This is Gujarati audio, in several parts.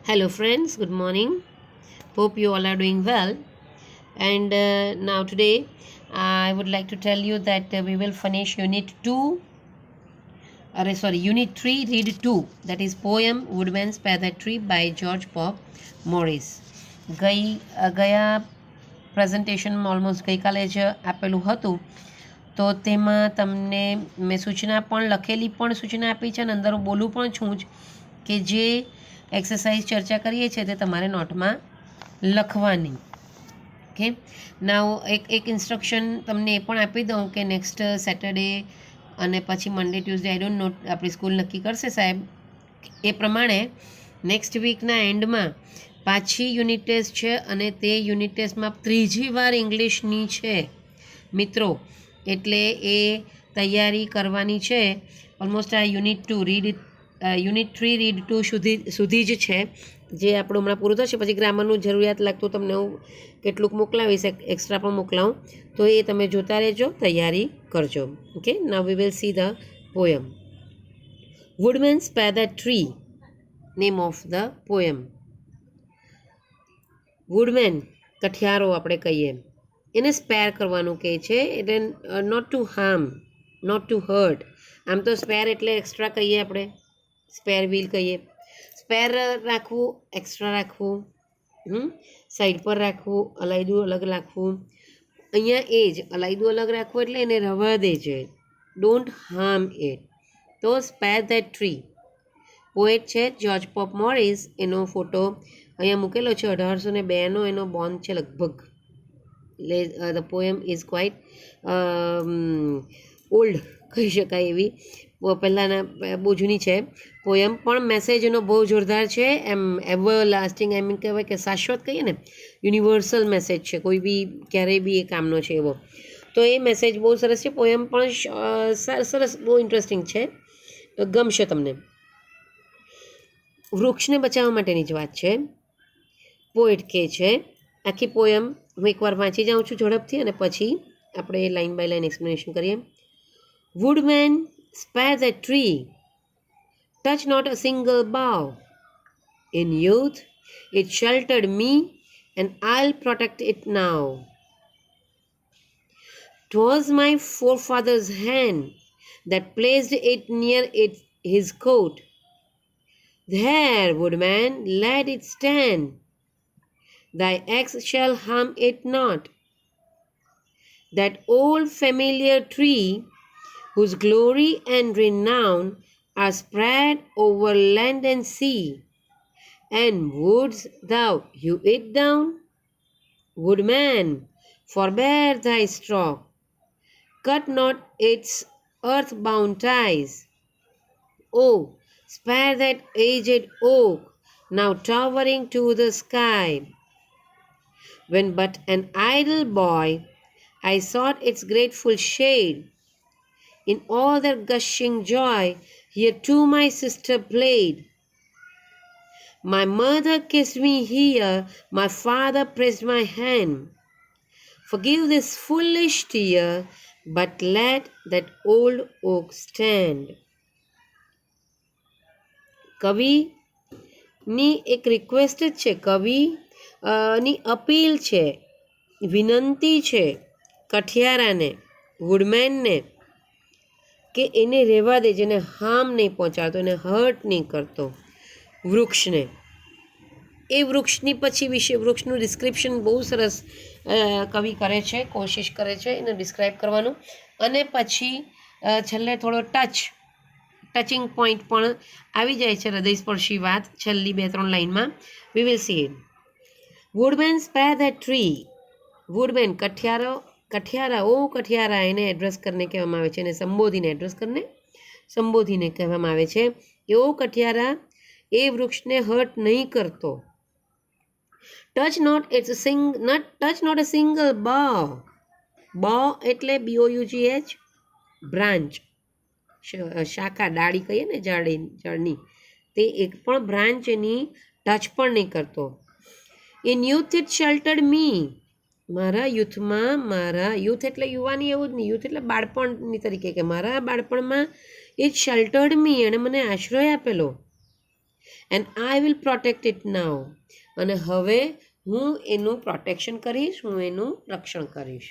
Hello, friends. Good morning. Hope you all are doing well. And now, today, I would like to tell you that we will finish Unit 2, Unit 3, Read 2. That is poem Woodman's Tree by George Pop Morris. ગયા પ્રેઝન્ટેશનમાં ઓલમોસ્ટ ગઈકાલે જ આપેલું હતું, તો તેમાં તમને મેં સૂચના પણ લખેલી પણ સૂચના આપી છે અને અંદર હું બોલું પણ છું જ કે જે એક્સરસાઇઝ ચર્ચા કરીએ છીએ તે તમારે નોટમાં લખવાની. ઓકે, નાવ એક ઇન્સ્ટ્રક્શન તમને એ પણ આપી દઉં કે નેક્સ્ટ સેટરડે અને પછી મંડે ટ્યુઝડે આઈ ડોન્ટ નો આપણી સ્કૂલ નક્કી કરશે સાહેબ, એ પ્રમાણે નેક્સ્ટ વીકના એન્ડમાં પાછી યુનિટ ટેસ્ટ છે અને તે યુનિટ ટેસ્ટમાં ત્રીજી વાર ઇંગ્લિશની છે મિત્રો, એટલે એ તૈયારી કરવાની છે. ઓલમોસ્ટ આ યુનિટ 3 રીડ 2 સુધી જ છે, જે આપણું હમણાં પૂરું થશે. પછી ગ્રામરનું જરૂરિયાત લાગતું તમને હું કેટલુંક મોકલાવીશ, એક્સ્ટ્રા પણ મોકલાવું, તો એ તમે જોતા રહેજો, તૈયારી કરજો. Okay, now we will see the poem. Woodman spare the tree, name of the poem. Woodman કઠિયારો આપણે કહીએ, એને સ્પેર કરવાનું કહે છે, એટલે not to harm, not to hurt. આમ તો સ્પેર એટલે એક્સ્ટ્રા કહીએ આપણે, સ્પેર વ્હીલ કહીએ. સ્પેર રાખવું, એક્સ્ટ્રા રાખવું, સાઈડ પર રાખવું, અલાયદું અલગ રાખવું. અહીંયા એ જ અલાયદું અલગ રાખવું એટલે એને રવા દેજે, ડોન્ટ હાર્મ ઇટ. તો સ્પેર ધેટ ટ્રી. પોએટ છે જ્યોર્જ પોપ મોરિસ, એનો ફોટો અહીંયા મૂકેલો છે. 1802નો એનો બોર્ન છે લગભગ. એટલે the poem is quite old કહી શકાય એવી, પહેલાંના બહુ જૂની છે પોયમ, પણ મેસેજ એનો બહુ જોરદાર છે. એવર લાસ્ટિંગ, એમ કહેવાય કે શાશ્વત કહીએ ને, યુનિવર્સલ મેસેજ છે, કોઈ બી ક્યારેય બી એ કામનો છે એવો. તો એ મેસેજ બહુ સરસ છે. પોયમ પણ સરસ, બહુ ઇન્ટરેસ્ટિંગ છે, ગમશે તમને. વૃક્ષને બચાવવા માટેની જ વાત છે. પોએટ કહે છે, આખી પોયમ હું એકવાર વાંચી જાઉં છું ઝડપથી અને પછી આપણે લાઇન બાય લાઇન એક્સપ્લેનેશન કરીએ. Woodman spare the tree, touch not a single bough. In youth it sheltered me, and I'll protect it now. 'Twas my forefather's hand that placed it near his coat. There, woodman, let it stand. Thy axe shall harm it not. That old familiar tree, whose glory and renown are spread over land and sea, and wouldst thou hew it down? Woodman, forbear thy stroke, cut not its earth-bound ties. Oh, spare that aged oak, now towering to the sky. When but an idle boy, I sought its grateful shade. In all their gushing joy, here too my sister played. My mother kissed me here, my father pressed my hand. Forgive this foolish tear, but let that old oak stand. કવિની એક રિક્વેસ્ટ જ છે, કવિની અપીલ છે, વિનંતી છે કઠિયારાને, વુડમેનને, કે એને રહેવા દે, જેને હાર્મ નહીં પહોંચાડતો, એને હર્ટ નહીં કરતો વૃક્ષને. એ વૃક્ષની પછી વિશે વૃક્ષનું ડિસ્ક્રિપ્શન બહુ સરસ કવિ કરે છે, કોશિશ કરે છે એને ડિસ્ક્રાઇબ કરવાનું. અને પછી છેલ્લે થોડો ટચિંગ પોઈન્ટ પણ આવી જાય છે, હૃદયસ્પર્શી વાત છેલ્લી 2-3 લાઇનમાં. We will see it. Woodman spare that tree. Woodman કઠિયારા, ઓ કઠિયારા, એને એડ્રેસ કરીને કહેવામાં આવે છે, એને સંબોધીને કહેવામાં આવે છે. એવો કઠિયારા એ વૃક્ષને હર્ટ નહીં કરતો. Touch not a single bough. bough એટલે BOUGH, બ્રાન્ચ, શાખા, ડાળી કહીએ ને ઝાડની, તે એક પણ બ્રાન્ચ એની ટચ પણ નહીં કરતો. ઇન યુથ ઇટ શેલ્ટર્ડ મી. મારા યુથ એટલે યુવાની એવું જ નહીં, યુથ એટલે બાળપણની તરીકે, કે મારા બાળપણમાં ઇટ શેલ્ટર્ડ મી, એણે મને આશ્રય આપેલો. And I will protect it નાઉ. અને હવે હું એનું પ્રોટેક્શન કરીશ, હું એનું રક્ષણ કરીશ.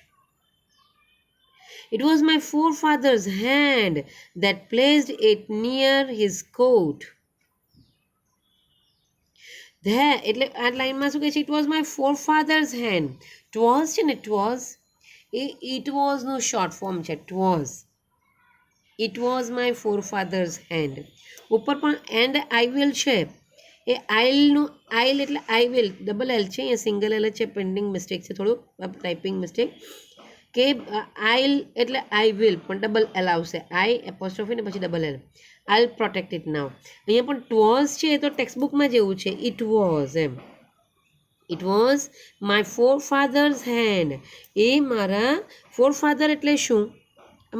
It was my forefather's hand that placed it near his coat. There, એટલે આ લાઈનમાં શું કહે છે? It was my forefather's hand. Twas છે ને, twas એ it was નું શોર્ટ ફોર્મ છે. It was my forefather's hand. ઉપર પણ એન્ડ આઈ વિલ છે. એ આઈલનું આઈલ એટલે આઈ વિલ ડબલ એલ છે, એ સિંગલ એલ છે. પ્રિન્ટિંગ મિસ્ટેક છે, થોડું ટાઈપિંગ મિસ્ટેક. કે આઈલ એટલે આઈ વિલ પણ ડબલ એલ આવશે. આઈ એપોસ્ટ્રોફી ને પછી double L. I'll protect it now. અહીંયા પણ ટોઝ છે એ તો ટેક્સ્ટબુકમાં જેવું છે. ઇટ વોઝ એમ. It was my forefather's hand. એ મારા ફોર ફાધર એટલે શું?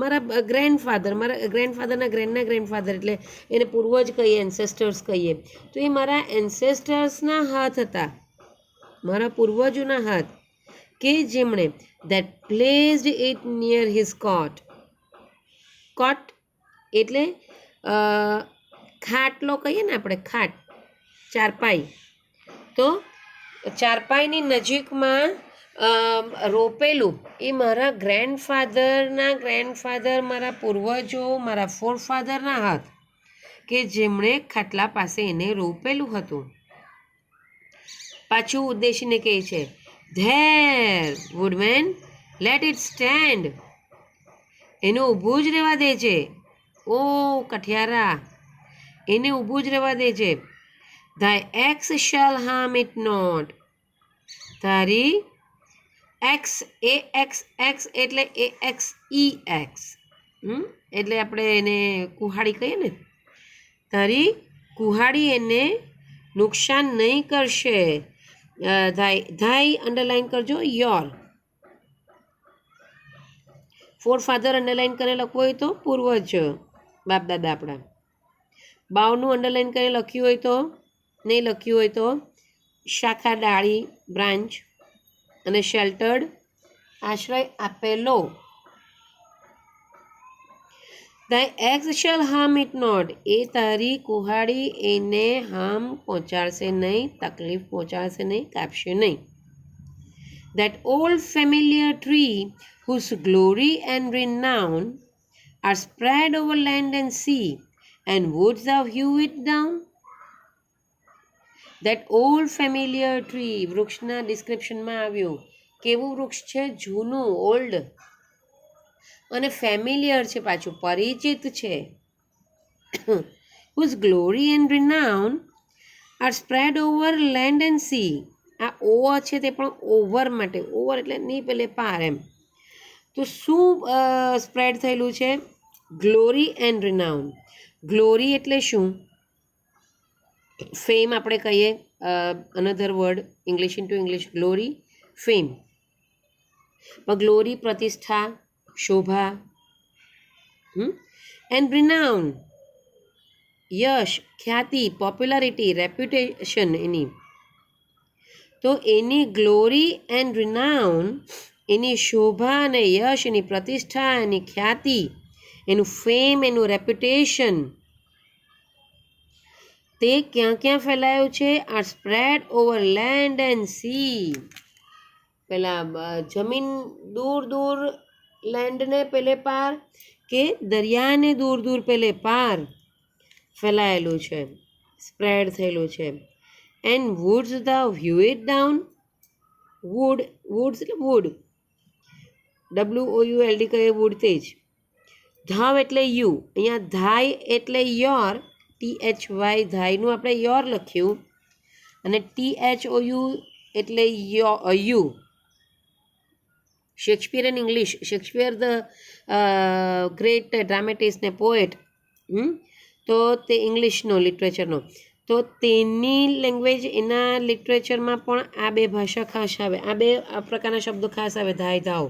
મારા ગ્રેન્ડફાધર, મારા ગ્રેન્ડફાધરના ગ્રેન્ડફાધર એટલે એને પૂર્વજ કહીએ, એન્સેસ્ટર્સ કહીએ. તો એ મારા એન્સેસ્ટર્સના હાથ હતા, મારા પૂર્વજોના હાથ, કે જેમણે that placed it near his cot. cot એટલે ખાટલો કહીએ ને આપણે, ખાટ, ચારપાઈ. તો ચારપાઈની નજીકમાં રોપેલું એ મારા ગ્રેન્ડફાધર, મારા પૂર્વજો, મારા ફોરફાધરના હાથ, કે જેમણે ખાટલા પાસે એને રોપેલું હતું. પાછું ઉદ્દેશીને કહે છે, There, woodman, let it stand. એને ઊભું જ રહેવા દે છે. ઓ કઠિયારા, એને ઊભું જ રહેવા દે છે. Thy axe shall harm it not. તારી એક્સ, એ એક્સ, એક્સ એટલે એ એક્સ ઈ એક્સ, એટલે આપણે એને કુહાડી કહીએ ને. તારી કુહાડી એને નુકસાન નહીં કરશે. ધાઈ અંડરલાઈન કરજો, યોર. ફોર ફાધર અંડરલાઈન કરીને લખવું હોય તો પૂર્વજ, બાપ દાદા આપણા. બાવનું અંડરલાઈન કરીને લખ્યું હોય તો, નહીં લખ્યું હોય તો શાખા, ડાળી, બ્રાન્ચ. અને શેલ્ટર્ડ આશ્રય આપેલો. Thy axe shall harm it not. એ તારી કુહાડી એને હાર્મ પહોંચાડશે નહીં, તકલીફ પહોંચાડશે નહીં, કાપશે નહીં. That old familiar tree whose glory and renown are spread over land and sea, and wouldst thou hew it down? That old familiar tree, વૃક્ષના ડિસ્ક્રિપ્શનમાં આવ્યું. કેવું વૃક્ષ છે? જૂનું, ઓલ્ડ, અને ફેમિલિયર છે, પાછું પરિચિત છે. whose glory and renown are spread over land and sea. આ ઓવર છે તે પણ ઓવર માટે, ઓવર એટલે નહીં પેલે પાર એમ. તો શું સ્પ્રેડ થયેલું છે? Glory and રિનાઉન. ગ્લોરી એટલે શું? ફેમ આપણે કહીએ, another word English into English, glory, fame. પણ ગ્લોરી પ્રતિષ્ઠા, શોભા. એન્ડ રિનાઉન યશ, ખ્યાતિ, પોપ્યુલારિટી, રેપ્યુટેશન એની. તો એની ગ્લોરી એન્ડ રિનાઉન, એની શોભા અને યશ, એની પ્રતિષ્ઠા, એની ખ્યાતિ, એનું ફેમ, એનું રેપ્યુટેશન, તે ક્યાં ક્યાં ફેલાયું છે? Are spread over land and sea. પેલા જમીન દૂર દૂર, લેન્ડને પેલે પાર, કે દરિયાને દૂર દૂર પેલે પાર ફેલાયેલું છે, સ્પ્રેડ થયેલું છે. And woods thou hew it down. Wood, woods એટલે વુડ, WOULD કહે વુડ તે જ. ધાવ એટલે યુ, અહીંયા ધાય એટલે યોર, THY, ધાયનું આપણે યોર લખ્યું, અને THOU એટલે you. Shakespeare in English, Shakespeare the great dramatist ને પોએટ, તો તે ઇંગ્લિશનો, લિટરેચરનો. તો તેની લેંગ્વેજ, એના લિટરેચરમાં પણ આ બે ભાષા ખાસ આવે, આ બે આ પ્રકારના શબ્દો ખાસ આવે. ધાય, ધાવ.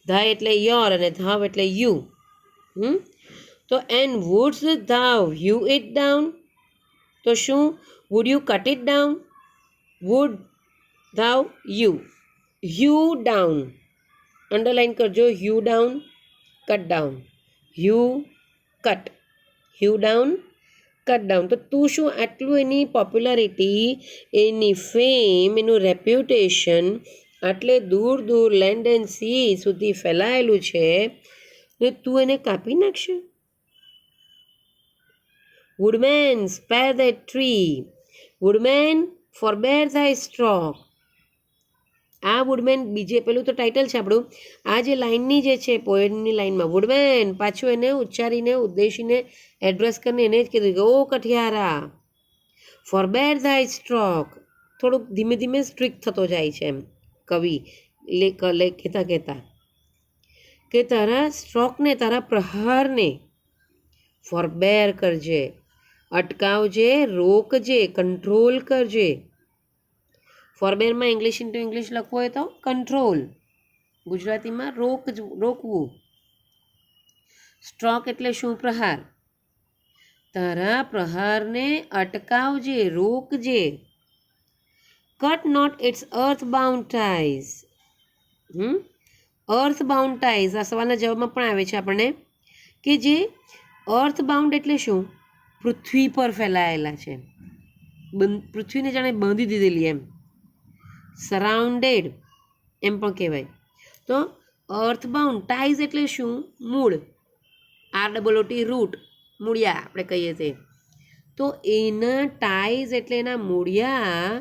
ધાય એટલે યોર અને ધાવ એટલે યુ. તો and woods thou hew it down. તો શું? would you cut it down? would thou hew down, underline કરજો, hew down, cut down, hew, cut, hew down, cut down. તો તું શું આટલું એની પોપ્યુલારિટી, એની ફેમ, એનું રેપ્યુટેશન આટલે દૂર દૂર લેન્ડ એન્ડ સી સુધી ફેલાયેલું છે ને તું એને કાપી નાખશે? Woodman spare that tree, woodman forbear thy stroke. આ વુડમેન બીજે પેલું તો ટાઇટલ છે આપણું, આ જે લાઇનની જે છે પોએમની લાઇનમાં વુડમેન પાછું એને ઉચ્ચારીને ઉદ્દેશીને એડ્રેસ કરીને એને જ કીધું કે ઓ કઠિયારા, ફોરબેર thy stroke. થોડુંક ધીમે ધીમે સ્ટ્રિક્ટ થતો જાય છે એમ કવિ કહેતા કહેતા કે તારા સ્ટ્રોકને, તારા પ્રહારને ફોરબેર કરજે, અટકાવજે, રોકજે, કંટ્રોલ કરજે. ફોરબેરમાં ઇંગ્લિશ ઇન્ટુ ઇંગ્લિશ લખવું હોય તો કંટ્રોલ, ગુજરાતીમાં રોકવું. સ્ટ્રોક એટલે શું? પ્રહાર. તારા પ્રહારને અટકાવજે, રોકજે. Cut not its earth bound ties. Earth bound ties આ સવાલના જવાબમાં પણ આવે છે આપણને કે જે અર્થ બાઉન્ડ એટલે શું? પૃથ્વી પર ફેલાયેલા છે, પૃથ્વીને જાણે બાંધી દીધેલી એમ, સરાઉન્ડેડ એમ પણ કહેવાય. તો અર્થબાઉન્ડ ટાઈઝ એટલે શું? મૂળ, ROOT રૂટ, મૂળિયા આપણે કહીએ તે. તો એના ટાઈઝ એટલે એના મૂળિયા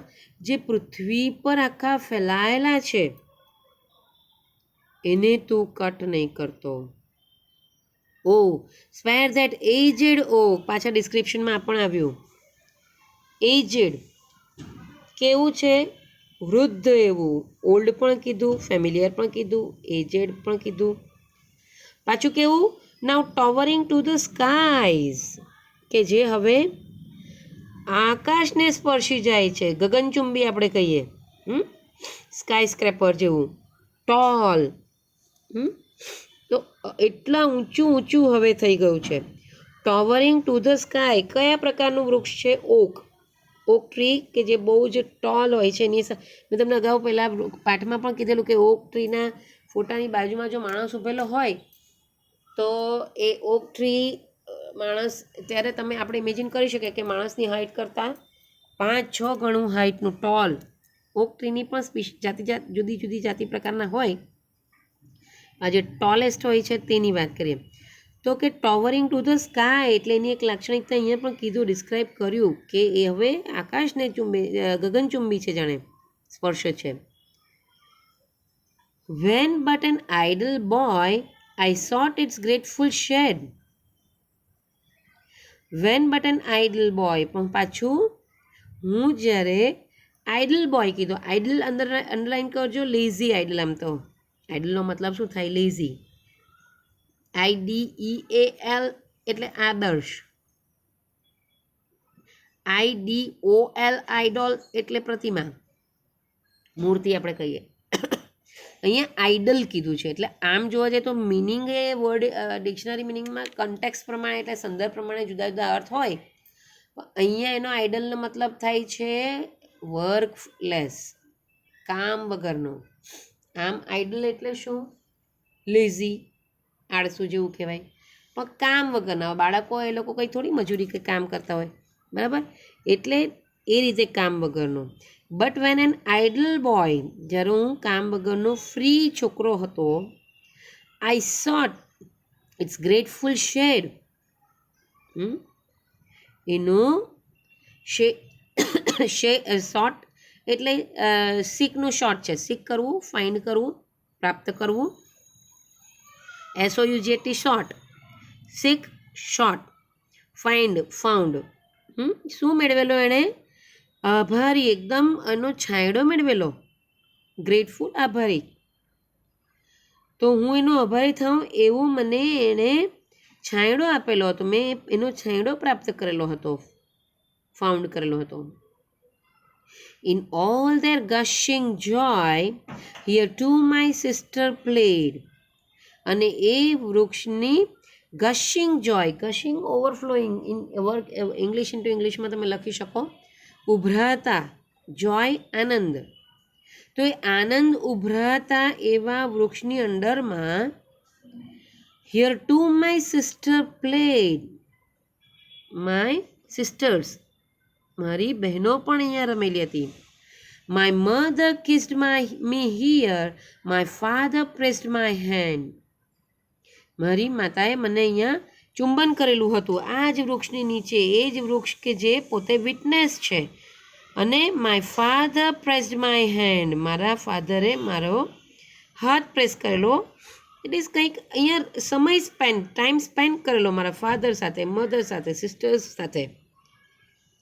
જે પૃથ્વી પર આખા ફેલાયેલા છે એને તું કટ નહીં કરતો. ઓ સ્પેર ધેટ એજેડ ઓક, પાછા ડિસ્ક્રિપ્શનમાં આ પણ આવ્યું. એજેડ કેવું છે? વૃદ્ધ એવું. ઓલ્ડ પણ કીધું, ફેમિલિયર પણ કીધું, એજેડ પણ કીધું. પાછું કેવું? નાઉ ટોવરિંગ ટુ ધ સ્કાઈઝ, કે જે હવે આકાશને સ્પર્શી જાય છે, ગગનચુંબી આપણે કહીએ, સ્કાય સ્ક્રેપર જેવું, ટોલ. તો એટલા ઊંચું ઊંચું હવે થઈ ગયું છે. ટોવરિંગ ટુ ધ સ્કાય કયા પ્રકારનું વૃક્ષ છે? ઓક. ઓક ટ્રી કે જે બહુ જ ટોલ હોય છે. એની મેં તમને અગાઉ પહેલાં પાઠમાં પણ કીધેલું કે ઓક ટ્રીના ફોટાની બાજુમાં જો માણસ ઊભેલો હોય તો એ ઓક ટ્રી માણસ, ત્યારે તમે આપણે ઇમેજિન કરી શકીએ કે માણસની હાઇટ કરતાં 5-6 ગણું હાઇટનું ટોલ ઓક ટ્રીની પણ જાતિ જુદી જુદી જાતિ પ્રકારના હોય. આ જે ટોલેસ્ટ હોય છે તેની વાત કરીએ તો કે ટોવરિંગ ટુ ધ સ્કાય એટલે એની એક લાક્ષણિકતા અહીંયા પણ કીધું, ડિસ્ક્રાઇબ કર્યું કે એ હવે આકાશને ગગનચુંબી છે, જાણે સ્પર્શ છે. When but an idle boy I sought its grateful shade. When but an idle boy, પણ પાછું હું જ્યારે આઇડલ બોય કીધું, આઇડલ અંડરલાઇન કરજો, લેઝી આઇડલ. આમ તો આઇડલનો મતલબ શું થાય? લેઝી. IDEAL એટલે આદર્શ, IDOL આઇડોલ એટલે પ્રતિમા, મૂર્તિ આપણે કહીએ. અહીંયા આઇડલ કીધું છે એટલે આમ જોવા જઈએ તો મિનિંગ એ વર્ડ ડિક્શનરી મિનિંગમાં કન્ટેક્સ પ્રમાણે એટલે સંદર્ભ પ્રમાણે જુદા જુદા અર્થ હોય. અહીંયા એનો આઇડલનો મતલબ થાય છે વર્કલેસ, કામ વગરનો. આમ આઇડલ એટલે શું? લેઝી, આળસુ જેવું કહેવાય. પણ કામ વગરના બાળકો, એ લોકો કંઈ થોડી મજૂરી કે કામ કરતા હોય, બરાબર? એટલે એ રીતે કામ વગરનો. But when an idle boy, જ્યારે હું કામ વગરનો ફ્રી છોકરો હતો, I sought its grateful shade. એનું શોર્ટ એટલે સીકનું શોર્ટ છે, સીક કરવું, ફાઇન્ડ કરવું, પ્રાપ્ત કરવું. SOUGT શોર્ટ, સીક શોર્ટ, ફાઇન્ડ ફાઉન્ડ. શું મેળવેલો એણે? આભારી, એકદમ એનો છાંયડો મેળવેલો. ગ્રેટફુલ, આભારી. તો હું એનો આભારી થાઉં એવું મને એણે છાંયડો આપેલો હતો, મેં એનો છાંયડો પ્રાપ્ત કરેલો હતો, ફાઉન્ડ કરેલો હતો. In all their gushing joy here too my sister played. અને એ વૃક્ષની gushing joy, gushing overflowing, English into ઇંગ્લિશમાં તમે લખી શકો ઉભરાતા, જોય આનંદ. તો એ આનંદ ઉભરાતા એવા વૃક્ષની અંદરમાં here too my sister played, my sister's, મારી બહેનો પણ અહીંયા રમેલી હતી. My mother kissed me here, my father pressed my hand. મારી માતાએ મને અહીંયા ચુંબન કરેલું હતું આ જ વૃક્ષની નીચે, એ જ વૃક્ષ કે જે પોતે વિટનેસ છે. અને my father pressed my hand, મારા ફાધરે મારો હાથ પ્રેસ કરેલો. ઇટ ઇઝ કંઈક અહીંયા સમય ટાઈમ સ્પેન્ડ કરેલો મારા ફાધર સાથે, મધર સાથે, સિસ્ટર્સ સાથે.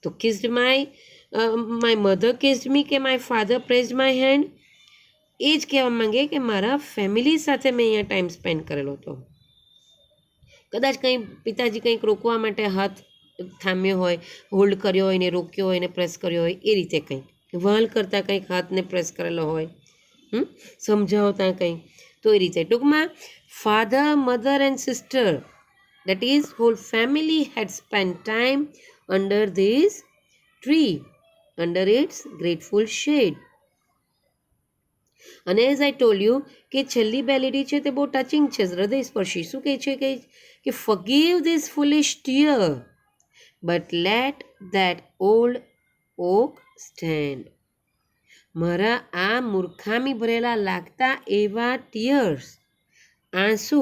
તો kissed my mother kissed me કે my father pressed my hand, એ જ કહેવા માંગે કે મારા ફેમિલી સાથે મેં અહીંયા ટાઈમ સ્પેન્ડ કરેલો હતો. કદાચ કંઈ પિતાજી કંઈક રોકવા માટે હાથ થામ્યો હોય, હોલ્ડ કર્યો હોય ને રોક્યો હોય ને પ્રેસ કર્યો હોય, એ રીતે કંઈક વહાલ કરતાં કંઈક હાથને પ્રેસ કરેલો હોય, સમજાવતા કંઈક, તો એ રીતે. ટૂંકમાં father, mother and sister, that is whole family had spent time under this tree, under its grateful shade. અને એઝ આઈ ટોલ્ડ યુ કે છેલ્લી બે લીટી છે તે બહુ ટચિંગ છે, હૃદય સ્પર્શી. શું કહે છે કે forgive this foolish tear, but let that old oak stand. મારા આ મૂર્ખામી ભરેલા લાગતા એવા ટીયર્સ, આંસુ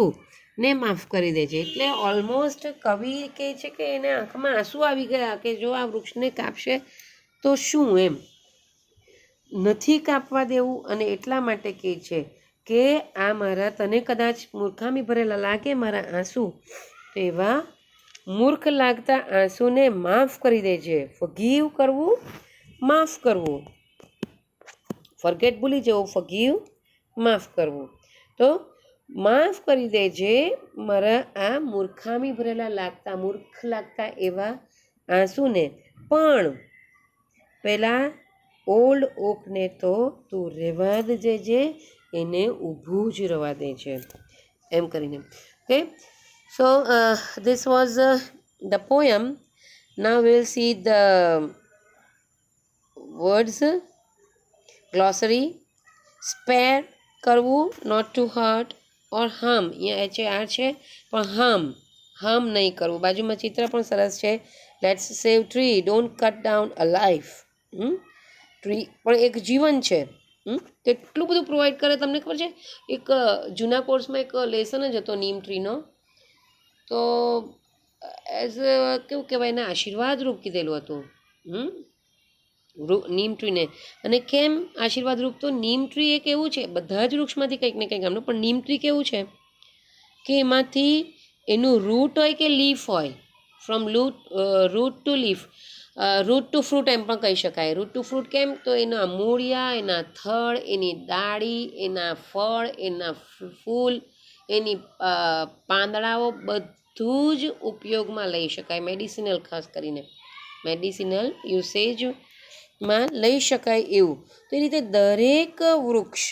ને માફ કરી દે છે. એટલે ઓલમોસ્ટ કવિ કહે છે કે એને આંખમાં આંસુ આવી ગયા કે જો આ વૃક્ષને કાપશે તો શું, એમ નથી કાપવા દેવું. અને એટલા માટે કહે છે કે આ મારા તને કદાચ મૂર્ખામી ભરેલા લાગે મારા આંસુ, તો એવા મૂર્ખ લાગતા આંસુને માફ કરી દે છે. ફોરગીવ કરવું, માફ કરવું. ફોરગેટ ભૂલી જવું, ફોરગીવ માફ કરવું. તો માફ કરી દેજે મારા આ મૂર્ખામી ભરેલા લાગતા, મૂર્ખ લાગતા એવા આંસુને. પણ પેલા ઓલ્ડ ઓકને તો તું રહેવા દેજે, એને ઊભું જ રહેવા દે છે, એમ કરીને. Okay, so this was the poem. Now will see the words. Glossary. Spare કરવું, not to hurt or harm. અહીંયા HAR છે પણ હાર્મ નહીં કરવું. બાજુમાં ચિત્ર પણ સરસ છે. Let's save tree, don't cut down a life. Tree પણ એક જીવન છે. કેટલું બધું પ્રોવાઈડ કરે. તમને ખબર છે એક જૂના કોર્સમાં એક લેસન જ હતો નીમ ટ્રીનો, તો એઝ કેવું કહેવાય એના આશીર્વાદ રૂપ કીધેલું હતું નીમ ટ્રીને. અને કેમ આશીર્વાદ રૂપ? તો નીમ ટ્રી એક એવું છે, બધા જ વૃક્ષમાંથી કંઈક ને કંઈક આમનું, પણ નીમ ટ્રી કેવું છે કે એમાંથી એનું રૂટ હોય કે લીફ હોય, from root to leaf, root to fruit એમ પણ કહી શકાય. રૂટ ટુ ફ્રૂટ કેમ? તો એના મૂળિયા, એના થડ, એની ડાળી, એના ફળ, એના ફૂલ, એની પાંદડાઓ બધું જ ઉપયોગમાં લઈ શકાય. મેડિસિનલ, ખાસ કરીને મેડિસિનલ યુસેજમાં લઈ શકાય એવું. તો એ રીતે દરેક વૃક્ષ,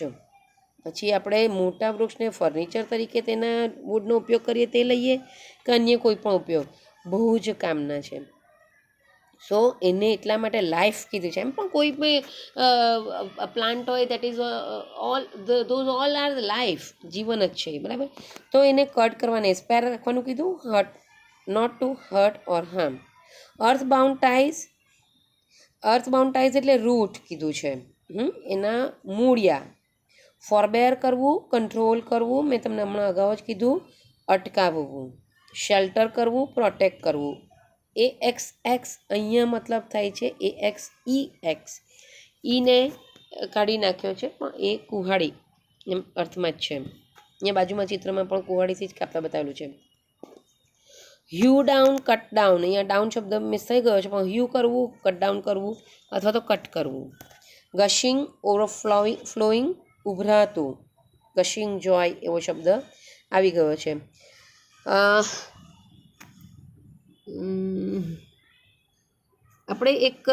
પછી આપણે મોટા વૃક્ષને ફર્નિચર તરીકે તેના વુડનો ઉપયોગ કરીએ તે લઈએ કે અન્ય કોઈ પણ ઉપયોગ, બહુ જ કામના છે. સો એને એટલા માટે લાઈફ કીધું છે. એમ પણ કોઈ પણ પ્લાન્ટ હોય that is those all are life, જીવન જ છે, બરાબર. તો એને કટ કરવાને સ્પેર રાખવાનું કીધું, hurt, not to hurt or harm. Earthbound ties એટલે રૂટ કીધું છે, એના મૂળિયા. ફોરબેર કરવું, કંટ્રોલ કરવું, મેં તમને હમણાં અગાઉ જ કીધું, અટકાવવું. શેલ્ટર કરવું, પ્રોટેક્ટ કરવું. AXX અહીંયા મતલબ થાય છે AXEX. ઈને કાઢી નાખ્યો છે પણ એ કુહાડી એમ અર્થમાં જ છે. અહીંયા બાજુમાં ચિત્રમાં પણ કુહાડીથી જ કાપતા બતાવેલું છે. હ્યુ ડાઉન, કટ ડાઉન. અહીંયા ડાઉન શબ્દ મિસ થઈ ગયો છે, પણ હ્યુ કરવું, કટ ડાઉન કરવું અથવા તો કટ કરવું. ગશિંગ, ઓવરફ્લોઈંગ, ઉભરાતું. ગશિંગ જોય એવો શબ્દ આવી ગયો છે. આપણે એક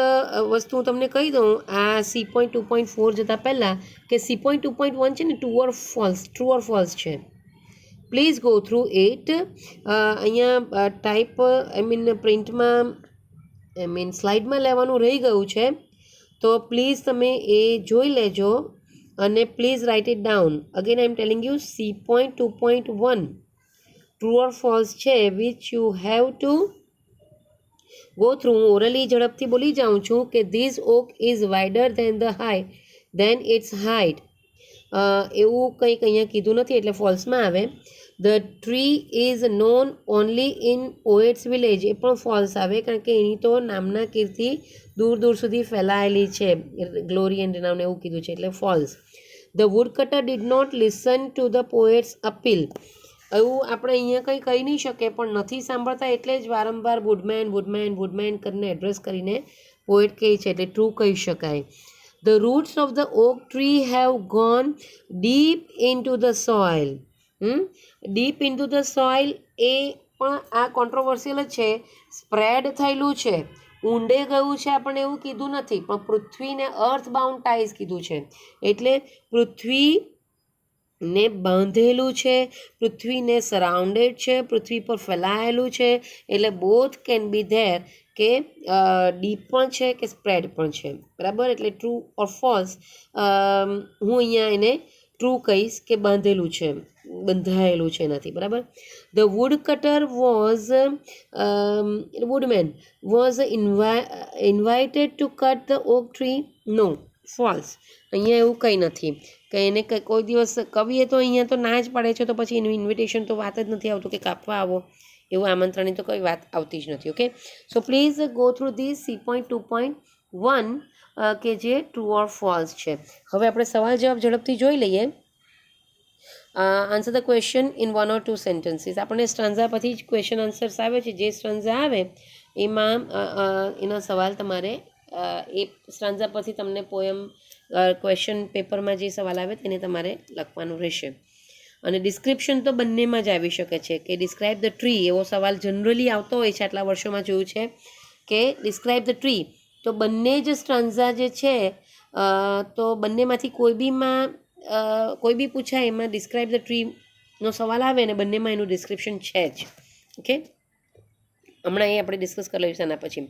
વસ્તુ હું તમને કહી દઉં, આ C.2.4 જતાં પહેલાં કે C.2.1 છે ને ટ્રુ ઓર ફોલ્સ છે. Please go through it. અહીંયા ટાઈપ પ્રિન્ટમાં સ્લાઇડમાં લેવાનું રહી ગયું છે, તો પ્લીઝ તમે એ જોઈ લેજો અને please write it down. Again I am telling you, C.2.1 true or false છે, which you have to go through, હું ઓરલી ઝડપથી બોલી જાઉં છું કે this oak is wider than its height. એવું કંઈક અહીંયા કીધું નથી એટલે ફોલ્સમાં આવે. The tree is known only in poet's village, એ પણ ફોલ્સ આવે કારણ કે એની તો નામના કીર્તિ દૂર દૂર સુધી ફેલાયેલી છે, ગ્લોરી એન્ડ નામને એવું કીધું છે એટલે false. The woodcutter did not listen to the poet's appeal, એવું આપણે અહીંયા કંઈ કહી નહીં શકીએ પણ નથી સાંભળતા એટલે જ વારંવાર વુડમેન વુડમેન વુડમેન કરીને એડ્રેસ કરીને પોએટ કહે છે એટલે ટ્રુ કહી શકાય. The roots of the oak tree have gone deep into the soil. Deep into the soil એ પણ આ કોન્ટ્રોવર્સિયલ જ છે. સ્પ્રેડ થયેલું છે, ઊંડે ગયું છે આપણને એવું કીધું નથી, પણ પૃથ્વીને અર્થ બાઉન્ડ ટાઈઝ કીધું છે એટલે પૃથ્વીને બાંધેલું છે, પૃથ્વીને સરાઉન્ડેડ છે, પૃથ્વી પર ફેલાયેલું છે એટલે બોથ કેન બી ધેર કે ડીપ પણ છે કે સ્પ્રેડ પણ છે. બરાબર, એટલે ટ્રુ ઓર ફોલ્સ હું અહીંયા એને ટ્રુ કહીશ કે બાંધેલું છે, બંધાયેલું છે નથી. બરાબર. The woodcutter woodman was invited to cut the oak tree. No, false. અહીંયા એવું કંઈ નથી કે એને કોઈ દિવસ કવિએ તો અહીંયા તો ના જ પાડે છે, તો પછી એનું ઇન્વિટેશન તો વાત જ નથી આવતું કે કાપવા આવો, એવું આમંત્રણની તો કોઈ વાત આવતી જ નથી. Okay, so please go through this 3.2.1 કે જે ટ્રુ ઓર ફોલ્સ છે. હવે આપણે સવાલ જવાબ ઝડપથી જોઈ લઈએ. Answer the question in 1 or 2 sentences. આપણને સ્ટ્રાન્ઝા પછી જ ક્વેશ્ચન આન્સર્સ આવે છે, જે સ્ટ્રાન્ઝા આવે એમાં એનો સવાલ તમારે એ સ્ટ્રાન્ઝા પરથી તમને પોયમ ક્વેશ્ચન પેપરમાં જે સવાલ આવે તેને તમારે લખવાનું રહેશે. અને ડિસ્ક્રિપ્શન તો બંનેમાં જ આવી શકે છે કે ડિસ્ક્રાઇબ ધ ટ્રી, એવો સવાલ જનરલી આવતો હોય છે, આટલા વર્ષોમાં જોયું છે કે ડિસ્ક્રાઇબ ધ ટ્રી. તો બંને જ સ્ટ્રાન્ઝા જે છે તો બંનેમાંથી કોઈ બી પૂછાય એમાં ડિસ્ક્રાઇબ ધ ટ્રીનો સવાલ આવે અને બંનેમાં એનું ડિસ્ક્રિપ્શન છે જ. ઓકે, હમણાં એ આપણે ડિસ્કસ કરી લઈશું આના પછી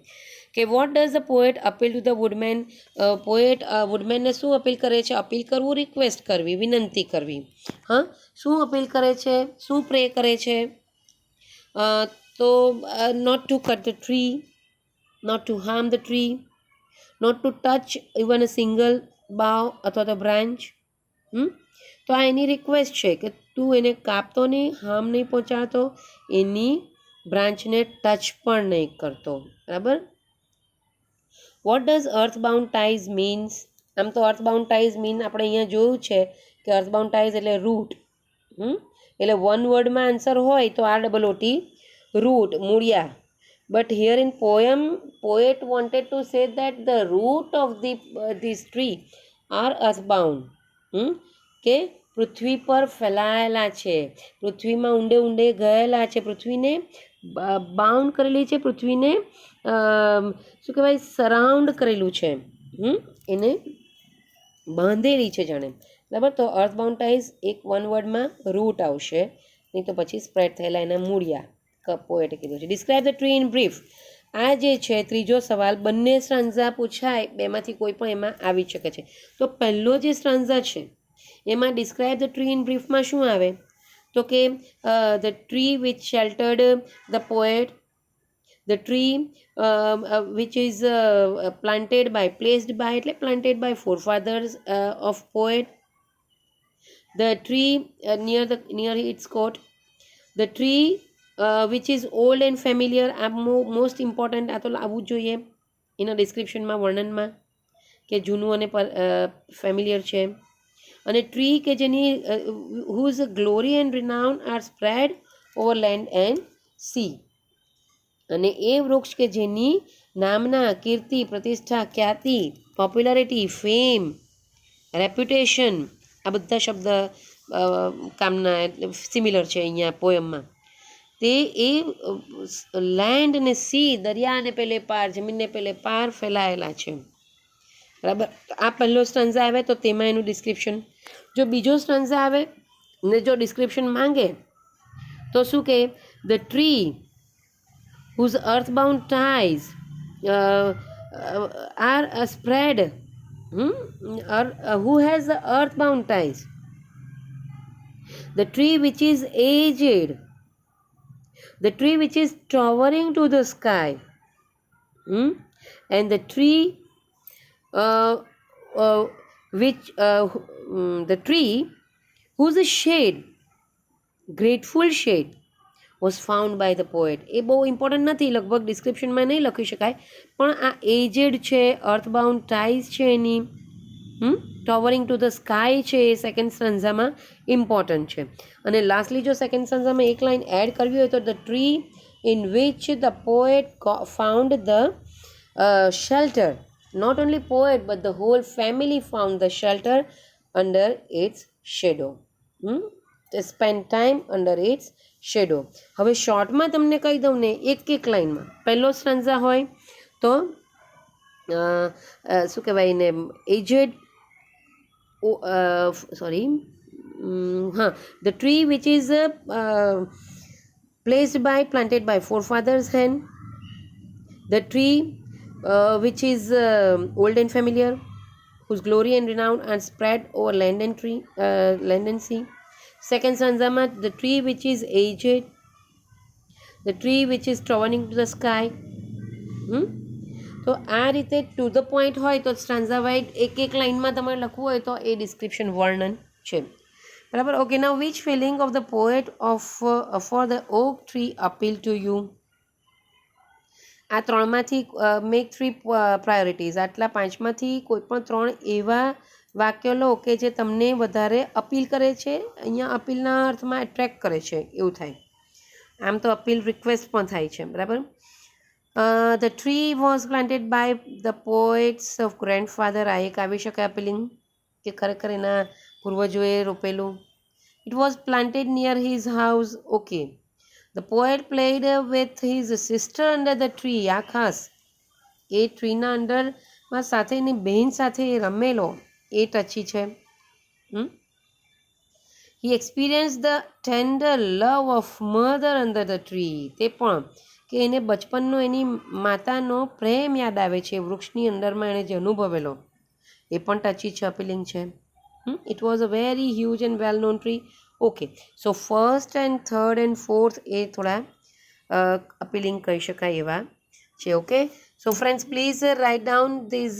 કે what does the poet appeal to the woodman. Poet વુડમેનને શું અપીલ કરે છે? અપીલ કરવું, રિક્વેસ્ટ કરવી, વિનંતી કરવી. હા, શું અપીલ કરે છે, શું પ્રે કરે છે? તો not to cut the tree, not to harm the tree, not to touch even a single bough અથવા તો બ્રાન્ચ. તો આ એની રિક્વેસ્ટ છે કે તું એને કાપતો નહીં, હાર્મ નહીં પહોંચાડતો, એની બ્રાન્ચને ટચ પણ નહીં કરતો. બરાબર. What does earthbound ties means? આમ તો અર્થબાઉન્ડ ટાઈઝ મીન આપણે અહીંયા જોયું છે કે અર્થબાઉન્ડ ટાઈઝ એટલે રૂટ. એટલે વન વર્ડમાં આન્સર હોય તો ROOT, રૂટ, મૂળિયા. But here in poem poet wanted to say that the root of this tree are earthbound. કે પૃથ્વી પર ફેલાયેલા છે, પૃથ્વીમાં ઊંડે ઊંડે ગયેલા છે, પૃથ્વીને બાઉન્ડ કરેલી છે, પૃથ્વીને શું કહેવાય સરાઉન્ડ કરેલું છે, એને બાંધેલી છે જાણે. બરાબર. તો અર્થબાઉન્ડ ટાઈઝ એક વન વર્ડમાં રૂટ આવશે, નહીં તો પછી સ્પ્રેડ થયેલા એના મૂળિયા પોએટે કીધું છે. Describe the tree in brief. આ જે છે ત્રીજો સવાલ, બંને સ્ટ્રાન્ઝા પૂછાય, બેમાંથી કોઈ પણ એમાં આવી શકે છે. તો પહેલો જે સ્ટ્રાન્ઝા છે એમાં ડિસ્ક્રાઇબ ધ ટ્રી ઇન બ્રીફમાં શું આવે? તો કે the tree which sheltered the poet, the tree which is planted by, placed by એટલે planted by forefathers of poet, the tree near its coat, the tree which is old and familiar. આ મોસ્ટ ઇમ્પોર્ટન્ટ, આ તો આવવું જ જોઈએ એના ડિસ્ક્રિપ્શનમાં, વર્ણનમાં કે જૂનું અને ફેમિલિયર છે. અને ટ્રી કે જેની whose glory and renown are spread over land and sea. અને એ વૃક્ષ કે જેની નામના, કીર્તિ, પ્રતિષ્ઠા, ખ્યાતિ, પોપ્યુલારિટી, ફેમ, રેપ્યુટેશન, આ બધા શબ્દ કામના એટલે સિમિલર છે અહીંયા પોયમમાં. તે એ લેન્ડ અને સી, દરિયા અને પેલે પાર, જમીનને પેલે પાર ફેલાયેલા છે. બરાબર. આ પહેલો સ્ટ્રાન્ઝા આવે તો તેમાં એનું ડિસ્ક્રિપ્શન. જો બીજો સ્ટ્રાન્ઝા આવે ને જો ડિસ્ક્રિપ્શન માંગે તો શું કહે? The tree whose earthbound ties are spread, who has the earthbound ties, the tree which is aged, the tree which is towering to the sky, Hmm? And the tree, uh, uh, the tree whose shade, grateful shade, was found by the poet. એ બહુ ઇમ્પોર્ટન્ટ નથી, લગભગ ડિસ્ક્રિપ્શનમાં નહીં લખી શકાય, પણ આ એજેડ છે, અર્થબાઉન્ડ ટાઈઝ છે એની, ટોવરિંગ ટુ ધ સ્કાય છે, એ સેકન્ડ સ્ટન્ઝામાં ઇમ્પોર્ટન્ટ છે. અને લાસ્ટલી જો સેકન્ડ સ્ટન્ઝામાં એક લાઇન એડ કરવી હોય તો the tree in which the poet found the shelter. Not only poet but the whole family found the shelter under its shadow. They spend time under its shadow. હવે શોર્ટમાં તમને કહી દઉં ને, એક લાઇનમાં પહેલો સ્ટન્ઝા હોય તો શું કહેવાય એને, aged the tree which is planted by forefathers hand, the tree which is old and familiar, whose glory and renown are spread over land and sea. Second stanza, the tree which is aged, the tree which is towering to the sky. તો આ રીતે ટુ ધ પોઈન્ટ હોય તો સ્ટાન્ઝા વાઇઝ એક લાઇનમાં તમારે લખવું હોય તો એ ડિસ્ક્રિપ્શન વર્ણન છે. બરાબર. Okay, now which feeling of the poet for the oak tree appeal to you? આ ત્રણમાંથી મેક 3 પ્રાયોરિટીઝ. આટલા પાંચમાંથી કોઈ પણ 3 એવા વાક્યો લો કે જે તમને વધારે અપીલ કરે છે. અહીંયા અપીલના અર્થમાં એટ્રેક્ટ કરે છે એવું થાય. આમ તો અપીલ રિક્વેસ્ટ પણ થાય છે. બરાબર. The tree was planted by the poet's of grandfather. આ એક આવી શકે અપીલિંગ કે ખરેખર એના પૂર્વજોએ રોપેલું. It was planted near his house. Okay. The poet played with his sister under the tree. આ ખાસ એ ટ્રીના અંડરમાં સાથે એની બહેન સાથે રમેલો એ ટચી છે. He experienced the tender love of mother under the tree. તે પણ કે એને બચપનનો એની માતાનો પ્રેમ યાદ આવે છે વૃક્ષની અંદરમાં એણે જે અનુભવેલો, એ પણ ટચી છે, અપીલિંગ છે. It was a very huge and well known tree. Okay, so first and third and fourth એ થોડા અપીલિંગ કહી શકાય એવા છે. Okay, so friends, please write down this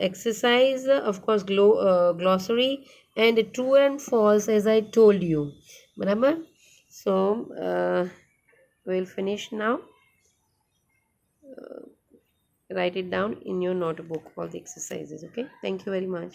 exercise, of course glossary and true and false as I told you. બરાબર. So we'll finish now. Write it down in your notebook, all the exercises. Okay, thank you very much.